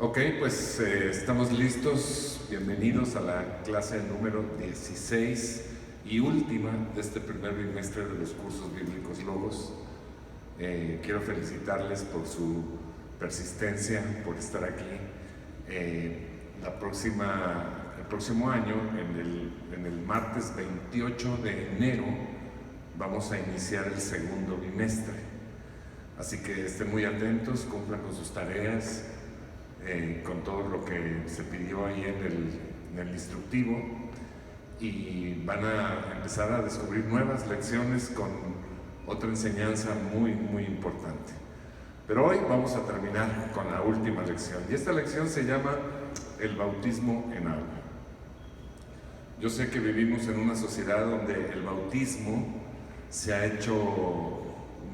Ok, pues estamos listos. Bienvenidos a la clase número 16 y última de este primer bimestre de los cursos bíblicos Logos. Quiero felicitarles por su persistencia, por estar aquí. El próximo año, en el martes 28 de enero, vamos a iniciar el segundo bimestre. Así que estén muy atentos, cumplan con sus tareas, con todo lo que se pidió ahí en el instructivo, y van a empezar a descubrir nuevas lecciones con otra enseñanza muy importante. Pero hoy vamos a terminar con la última lección, y esta lección se llama el bautismo en agua. Yo sé que vivimos en una sociedad donde el bautismo se ha hecho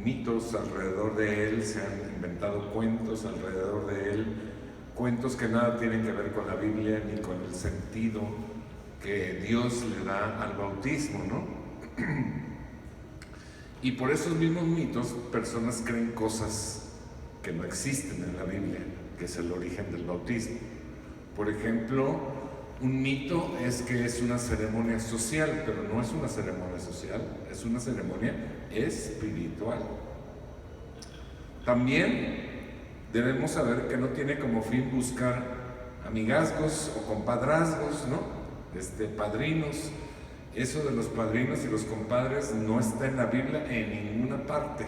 mitos alrededor de él, se han inventado cuentos alrededor de él, cuentos que nada tienen que ver con la Biblia ni con el sentido que Dios le da al bautismo, ¿no? Y por esos mismos mitos, personas creen cosas que no existen en la Biblia, que es el origen del bautismo. Por ejemplo, un mito es que es una ceremonia social, pero no es una ceremonia social, es una ceremonia espiritual. También debemos saber que no tiene como fin buscar amigazgos o compadrazgos, ¿no? Padrinos. Eso de los padrinos y los compadres no está en la Biblia en ninguna parte.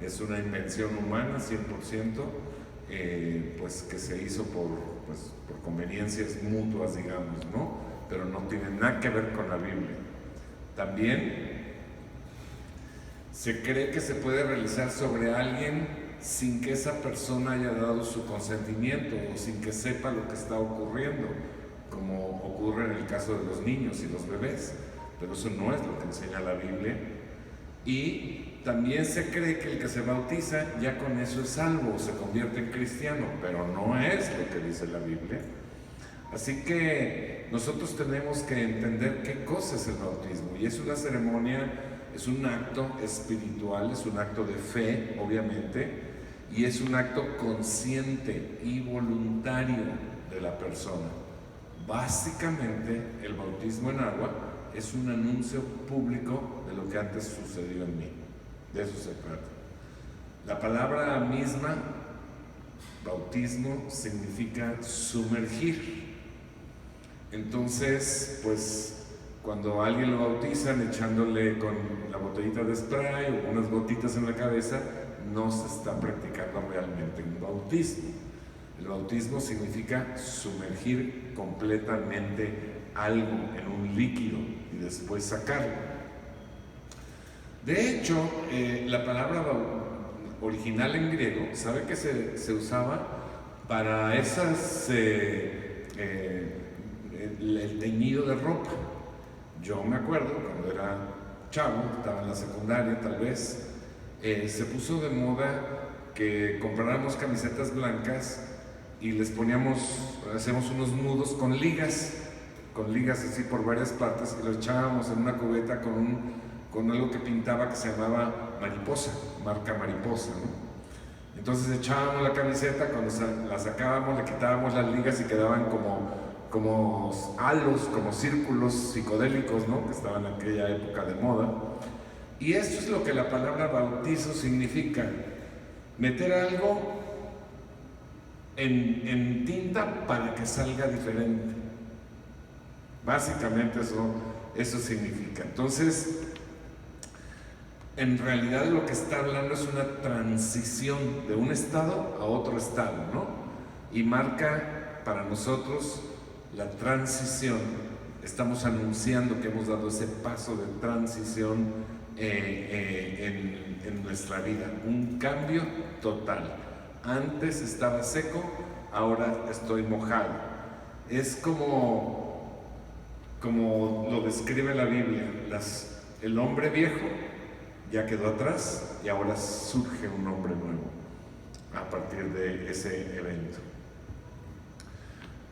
Es una invención humana 100%, pues que se hizo por conveniencias mutuas, digamos, ¿no? Pero no tiene nada que ver con la Biblia. También se cree que se puede realizar sobre alguien sin que esa persona haya dado su consentimiento o sin que sepa lo que está ocurriendo, como ocurre en el caso de los niños y los bebés, pero eso no es lo que enseña la Biblia. Y también se cree que el que se bautiza ya con eso es salvo, se convierte en cristiano, pero no es lo que dice la Biblia. Así que nosotros tenemos que entender qué cosa es el bautismo, y es una ceremonia, es un acto espiritual, es un acto de fe, obviamente, y es un acto consciente y voluntario de la persona. Básicamente, el bautismo en agua es un anuncio público de lo que antes sucedió en mí. De eso se trata. La palabra misma, bautismo, significa sumergir. Entonces, pues, cuando a alguien lo bautizan echándole con la botellita de spray o unas gotitas en la cabeza, no se está practicando realmente un bautismo. El bautismo significa sumergir completamente algo en un líquido y después sacarlo. De hecho, la palabra original en griego, ¿sabe que se usaba para esas el teñido de ropa? Yo me acuerdo cuando era chavo, estaba en la secundaria tal vez, se puso de moda que compráramos camisetas blancas y les hacíamos unos nudos con ligas así por varias partes, y los echábamos en una cubeta con algo que pintaba que se llamaba mariposa, marca mariposa, ¿no? Entonces echábamos la camiseta, cuando la sacábamos le quitábamos las ligas y quedaban como halos, como círculos psicodélicos, ¿no? Que estaban en aquella época de moda. Y esto es lo que la palabra bautizo significa: meter algo en tinta para que salga diferente. Básicamente eso significa. Entonces, en realidad lo que está hablando es una transición de un estado a otro estado, ¿no? Y marca para nosotros la transición. Estamos anunciando que hemos dado ese paso de transición en nuestra vida, un cambio total. Antes estaba seco, ahora estoy mojado. Es como lo describe la Biblia. El hombre viejo ya quedó atrás y ahora surge un hombre nuevo a partir de ese evento.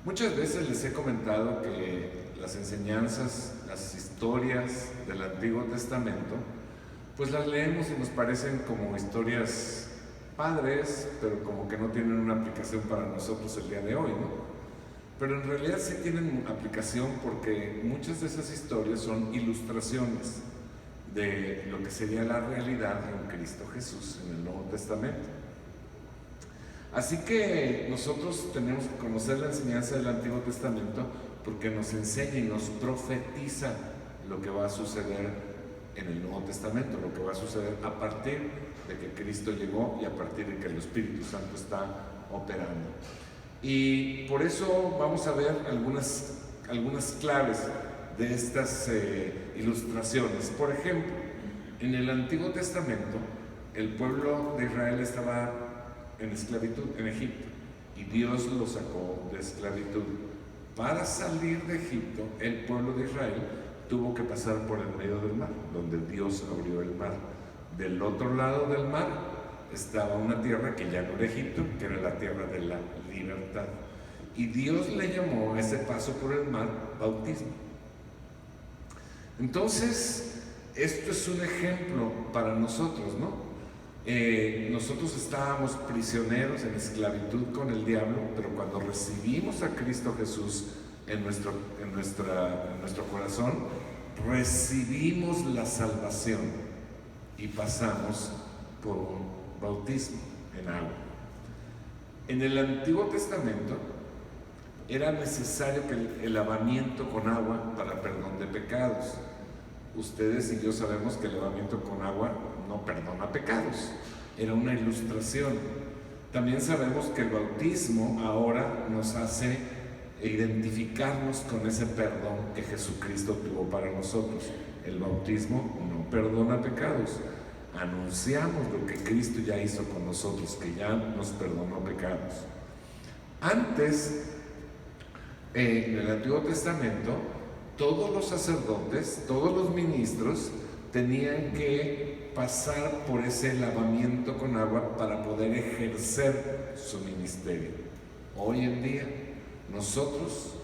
Muchas veces les he comentado que las enseñanzas, las historias del Antiguo Testamento, pues las leemos y nos parecen como historias padres, pero como que no tienen una aplicación para nosotros el día de hoy, ¿no? Pero en realidad sí tienen aplicación porque muchas de esas historias son ilustraciones de lo que sería la realidad en Cristo Jesús en el Nuevo Testamento. Así que nosotros tenemos que conocer la enseñanza del Antiguo Testamento porque nos enseña y nos profetiza lo que va a suceder en el Nuevo Testamento, lo que va a suceder a partir de que Cristo llegó y a partir de que el Espíritu Santo está operando. Y por eso vamos a ver algunas claves de estas ilustraciones. Por ejemplo, en el Antiguo Testamento, el pueblo de Israel estaba en esclavitud en Egipto y Dios lo sacó de esclavitud. Para salir de Egipto, el pueblo de Israel tuvo que pasar por el medio del mar, donde Dios abrió el mar. Del otro lado del mar estaba una tierra que ya no era Egipto, que era la tierra de la libertad. Y Dios le llamó a ese paso por el mar bautismo. Entonces, esto es un ejemplo para nosotros, ¿no? Nosotros estábamos prisioneros en esclavitud con el diablo, pero cuando recibimos a Cristo Jesús en nuestro corazón, recibimos la salvación y pasamos por un bautismo en agua. En el Antiguo Testamento era necesario el lavamiento con agua para perdón de pecados. Ustedes y yo sabemos que el lavamiento con agua no perdona pecados, era una ilustración. También sabemos que el bautismo ahora nos hace identificarnos con ese perdón que Jesucristo tuvo para nosotros. El bautismo no perdona pecados. Anunciamos lo que Cristo ya hizo con nosotros, que ya nos perdonó pecados. Antes, en el Antiguo Testamento, todos los sacerdotes, todos los ministros tenían que pasar por ese lavamiento con agua para poder ejercer su ministerio. Hoy en día, nosotros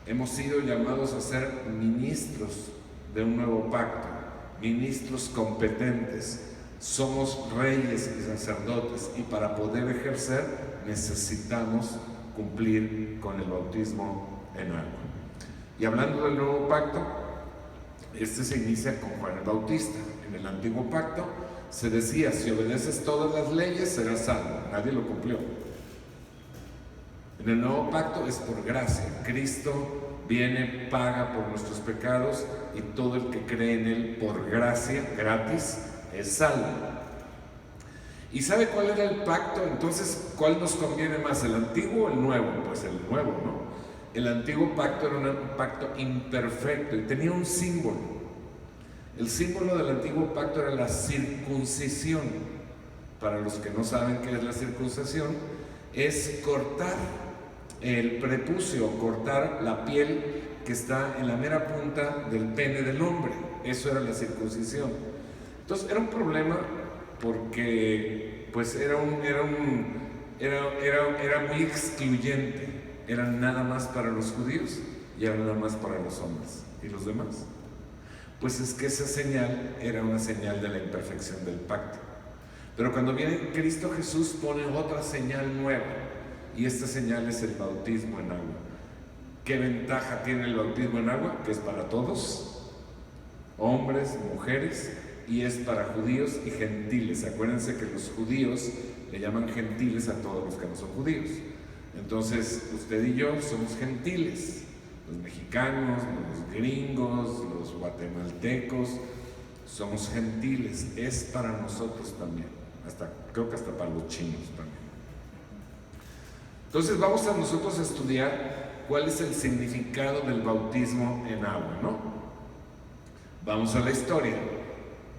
hemos sido llamados a ser ministros de un nuevo pacto, ministros competentes. Somos reyes y sacerdotes y para poder ejercer necesitamos cumplir con el bautismo en agua. Y hablando del nuevo pacto, este se inicia con Juan el Bautista. En el antiguo pacto se decía: si obedeces todas las leyes serás salvo. Nadie lo cumplió. En el nuevo pacto es por gracia. Cristo viene, paga por nuestros pecados y todo el que cree en Él por gracia, gratis, es salvo. ¿Y sabe cuál era el pacto? Entonces, ¿cuál nos conviene más, el antiguo o el nuevo? Pues el nuevo, ¿no? El antiguo pacto era un pacto imperfecto y tenía un símbolo. El símbolo del antiguo pacto era la circuncisión. Para los que no saben qué es la circuncisión, es cortar el prepucio, cortar la piel que está en la mera punta del pene del hombre. Eso era la circuncisión. Entonces era un problema porque pues era muy excluyente. Era nada más para los judíos y era nada más para los hombres. ¿Y los demás? Pues es que esa señal era una señal de la imperfección del pacto. Pero cuando viene Cristo Jesús pone otra señal nueva, y esta señal es el bautismo en agua. ¿Qué ventaja tiene el bautismo en agua? Que es para todos, hombres, mujeres, y es para judíos y gentiles. Acuérdense que los judíos le llaman gentiles a todos los que no son judíos. Entonces, usted y yo somos gentiles, los mexicanos, los gringos, los guatemaltecos, somos gentiles, es para nosotros también, creo que hasta para los chinos también. Entonces vamos a nosotros a estudiar cuál es el significado del bautismo en agua, ¿no? Vamos a la historia.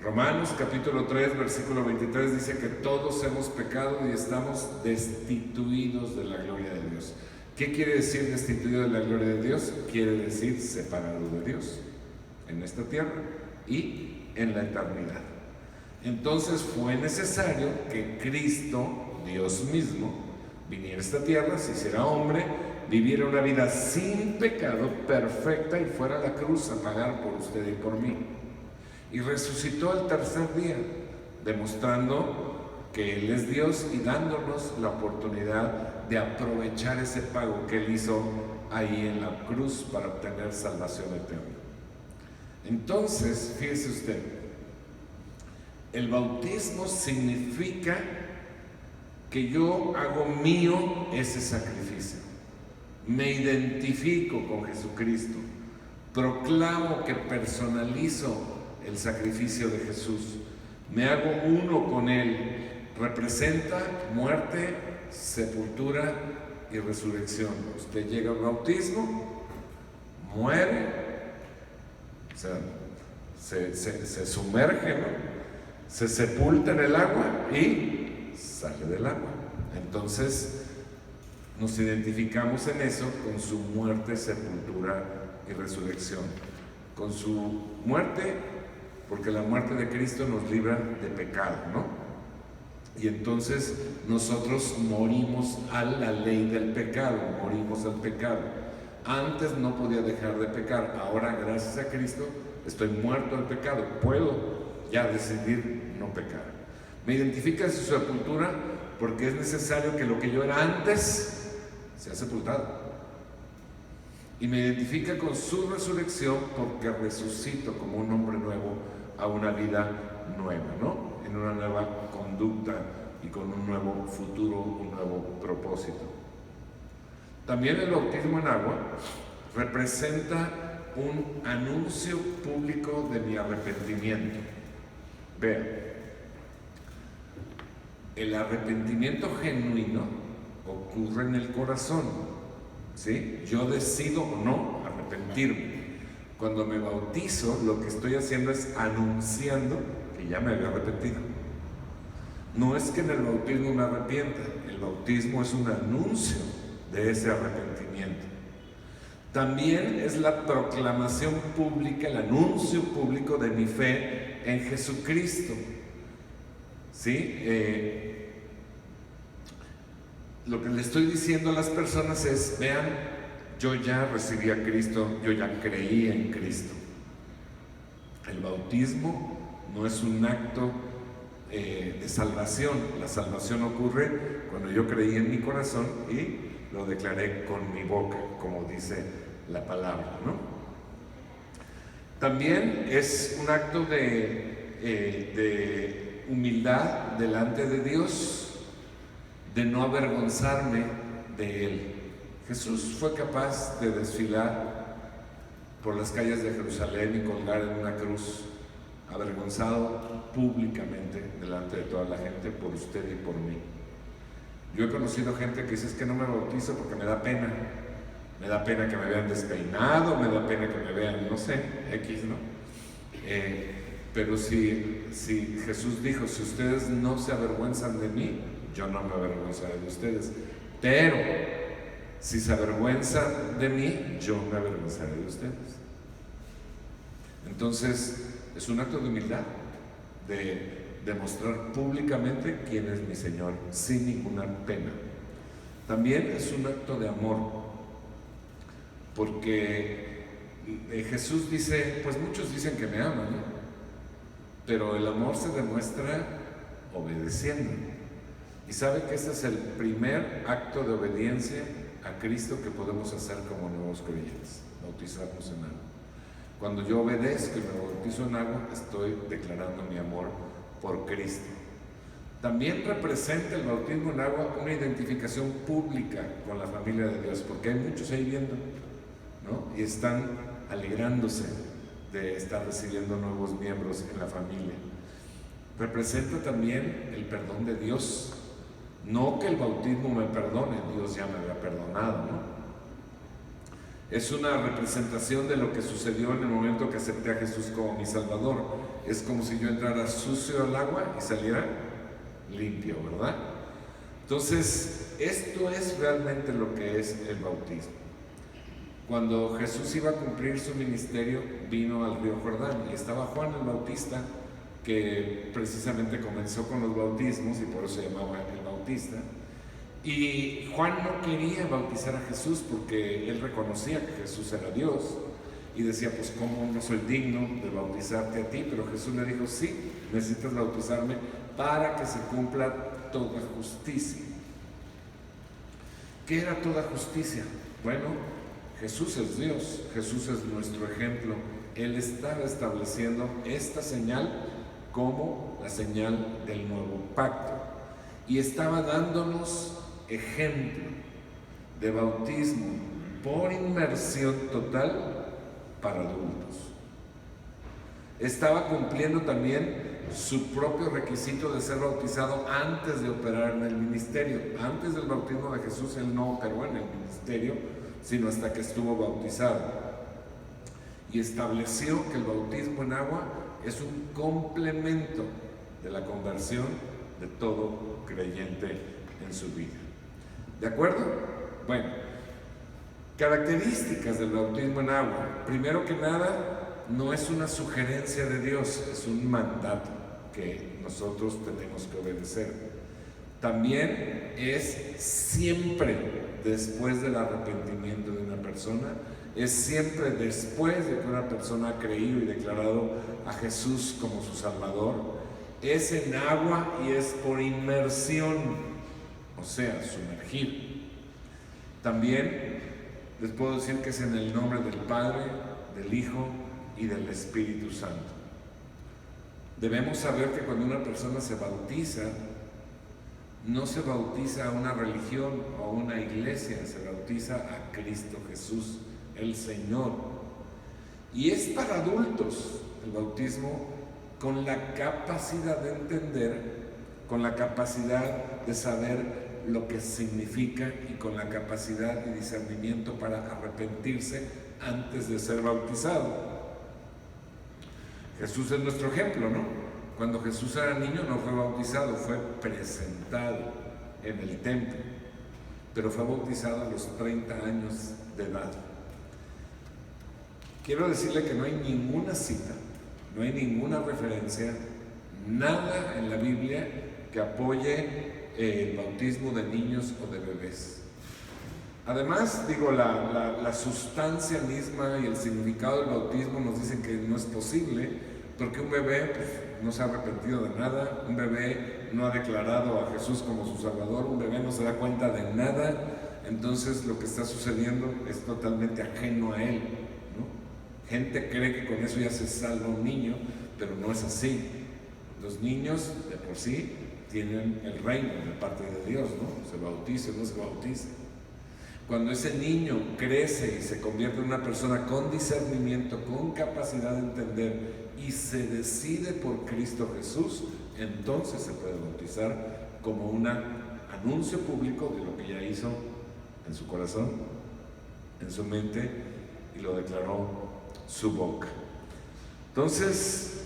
Romanos capítulo 3, versículo 23 dice que todos hemos pecado y estamos destituidos de la gloria de Dios. ¿Qué quiere decir destituido de la gloria de Dios? Quiere decir separado de Dios en esta tierra y en la eternidad. Entonces fue necesario que Cristo, Dios mismo, viniera a esta tierra, se hiciera hombre, viviera una vida sin pecado, perfecta, y fuera a la cruz a pagar por usted y por mí. Y resucitó al tercer día, demostrando que Él es Dios y dándonos la oportunidad de aprovechar ese pago que Él hizo ahí en la cruz para obtener salvación eterna. Entonces, fíjese usted, el bautismo significa que yo hago mío ese sacrificio, me identifico con Jesucristo, proclamo que personalizo el sacrificio de Jesús, me hago uno con Él, representa muerte, sepultura y resurrección. Usted llega al bautismo, muere, o sea, se sumerge, ¿no? Se sepulta en el agua y sale del agua. Entonces nos identificamos en eso con su muerte, sepultura y resurrección. Con su muerte, porque la muerte de Cristo nos libra de pecado, ¿no? Y entonces nosotros morimos a la ley del pecado, morimos al pecado. Antes no podía dejar de pecar, ahora gracias a Cristo estoy muerto al pecado, puedo ya decidir no pecar. Me identifica en su sepultura porque es necesario que lo que yo era antes sea sepultado. Y me identifica con su resurrección porque resucito como un hombre nuevo a una vida nueva, ¿no? En una nueva conducta y con un nuevo futuro, un nuevo propósito. También el bautismo en agua representa un anuncio público de mi arrepentimiento. Vean, el arrepentimiento genuino ocurre en el corazón, ¿sí? Yo decido o no arrepentirme. Cuando me bautizo, lo que estoy haciendo es anunciando que ya me había arrepentido. No es que en el bautismo me arrepienta, el bautismo es un anuncio de ese arrepentimiento. También es la proclamación pública, el anuncio público de mi fe en Jesucristo. ¿Sí? Lo que le estoy diciendo a las personas es, vean, yo ya recibí a Cristo, yo ya creí en Cristo. El bautismo no es un acto de salvación. La salvación ocurre cuando yo creí en mi corazón y lo declaré con mi boca, como dice la palabra, ¿no? También es un acto de humildad delante de Dios, de no avergonzarme de Él. Jesús fue capaz de desfilar por las calles de Jerusalén y colgar en una cruz, avergonzado públicamente delante de toda la gente por usted y por mí. Yo he conocido gente que dice, es que no me bautizo porque me da pena que me vean despeinado, me da pena que me vean, no sé, X, ¿no? Pero si Jesús dijo, si ustedes no se avergüenzan de mí, yo no me avergonzaré de ustedes, pero si se avergüenzan de mí, yo me avergonzaré de ustedes. Entonces, es un acto de humildad, de demostrar públicamente quién es mi Señor, sin ninguna pena. También es un acto de amor, porque Jesús dice, pues muchos dicen que me aman, ¿no? Pero el amor se demuestra obedeciendo. Y sabe que ese es el primer acto de obediencia a Cristo que podemos hacer como nuevos creyentes, bautizarnos en agua. Cuando yo obedezco y me bautizo en agua, estoy declarando mi amor por Cristo. También representa el bautismo en agua una identificación pública con la familia de Dios, porque hay muchos ahí viendo, ¿no? Y están alegrándose de estar recibiendo nuevos miembros en la familia. Representa también el perdón de Dios. No que el bautismo me perdone, Dios ya me había perdonado, ¿no? Es una representación de lo que sucedió en el momento que acepté a Jesús como mi Salvador. Es como si yo entrara sucio al agua y saliera limpio, ¿verdad? Entonces, esto es realmente lo que es el bautismo. Cuando Jesús iba a cumplir su ministerio, vino al río Jordán y estaba Juan el Bautista, que precisamente comenzó con los bautismos y por eso se llamaba el Bautista. Y Juan no quería bautizar a Jesús porque él reconocía que Jesús era Dios y decía, pues cómo no soy digno de bautizarte a ti, pero Jesús le dijo, sí, necesitas bautizarme para que se cumpla toda justicia. ¿Qué era toda justicia? Bueno, Jesús es Dios, Jesús es nuestro ejemplo. Él estaba estableciendo esta señal como la señal del nuevo pacto y estaba dándonos ejemplo de bautismo por inmersión total para adultos. Estaba cumpliendo también su propio requisito de ser bautizado antes de operar en el ministerio. Antes del bautismo de Jesús, él no operó en el ministerio, sino hasta que estuvo bautizado. Y estableció que el bautismo en agua es un complemento de la conversión de todo creyente en su vida. ¿De acuerdo? Bueno, características del bautismo en agua. Primero que nada, no es una sugerencia de Dios, es un mandato que nosotros tenemos que obedecer. También es siempre después del arrepentimiento de una persona, es siempre después de que una persona ha creído y declarado a Jesús como su Salvador, es en agua y es por inmersión, o sea, sumergir. También les puedo decir que es en el nombre del Padre, del Hijo y del Espíritu Santo. Debemos saber que cuando una persona se bautiza, no se bautiza a una religión o a una iglesia, se bautiza a Cristo Jesús, el Señor. Y es para adultos el bautismo con la capacidad de entender, con la capacidad de saber lo que significa y con la capacidad y discernimiento para arrepentirse antes de ser bautizado. Jesús es nuestro ejemplo, ¿no? Cuando Jesús era niño no fue bautizado, fue presentado en el templo, pero fue bautizado a los 30 años de edad. Quiero decirle que no hay ninguna cita, no hay ninguna referencia, nada en la Biblia que apoye el bautismo de niños o de bebés. Además, digo, la sustancia misma y el significado del bautismo nos dicen que no es posible, porque un bebé pues, no se ha arrepentido de nada, un bebé no ha declarado a Jesús como su Salvador, un bebé no se da cuenta de nada, entonces lo que está sucediendo es totalmente ajeno a él, ¿no? Gente cree que con eso ya se salva un niño, pero no es así. Los niños de por sí tienen el reino de parte de Dios, ¿no? Se bautice o no se bautice. Cuando ese niño crece y se convierte en una persona con discernimiento, con capacidad de entender y se decide por Cristo Jesús, entonces se puede bautizar como un anuncio público de lo que ya hizo en su corazón, en su mente y lo declaró su boca. Entonces,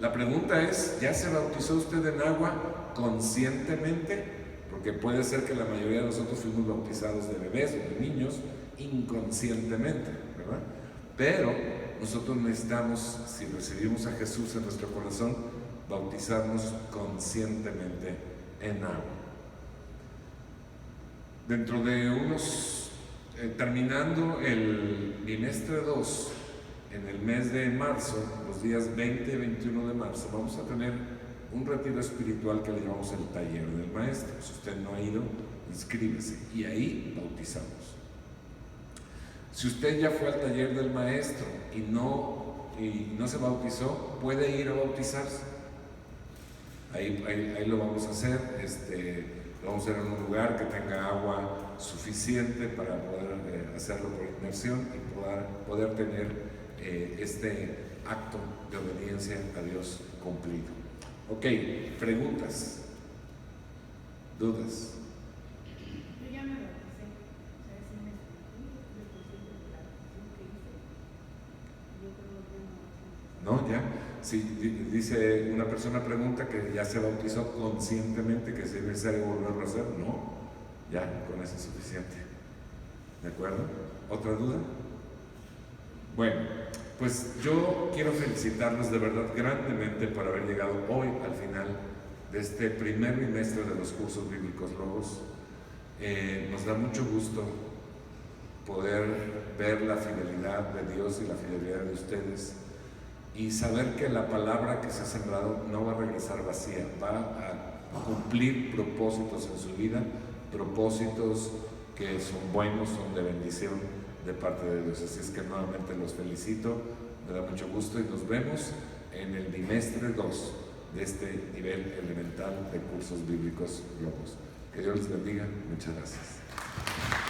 la pregunta es, ¿ya se bautizó usted en agua conscientemente? Porque puede ser que la mayoría de nosotros fuimos bautizados de bebés o de niños inconscientemente, ¿verdad? Pero nosotros necesitamos, si recibimos a Jesús en nuestro corazón, bautizarnos conscientemente en agua. Dentro de terminando el bimestre 2, en el mes de marzo, los días 20 y 21 de marzo, vamos a tener un retiro espiritual que le llamamos el taller del maestro. Si usted no ha ido, inscríbese y ahí bautizamos. Si usted ya fue al taller del maestro y no se bautizó, puede ir a bautizarse. Ahí lo vamos a hacer. Lo vamos a hacer en un lugar que tenga agua suficiente para poder hacerlo por inmersión y poder tener este acto de obediencia a Dios cumplido. Ok, preguntas, dudas. Yo ya me bauticé, ¿sabes si me No, ya. Si dice una persona pregunta que ya se bautizó conscientemente, que es necesario volverlo a hacer, no, ya con eso es suficiente. ¿De acuerdo? ¿Otra duda? Bueno, pues yo quiero felicitarlos de verdad grandemente por haber llegado hoy al final de este primer bimestre de los cursos bíblicos Logos. Nos da mucho gusto poder ver la fidelidad de Dios y la fidelidad de ustedes. y saber que la palabra que se ha sembrado no va a regresar vacía, va a cumplir propósitos en su vida, propósitos que son buenos, son de bendición de parte de Dios. Así es que nuevamente los felicito, me da mucho gusto y nos vemos en el bimestre 2 de este nivel elemental de cursos bíblicos Logos. Que Dios les bendiga, muchas gracias.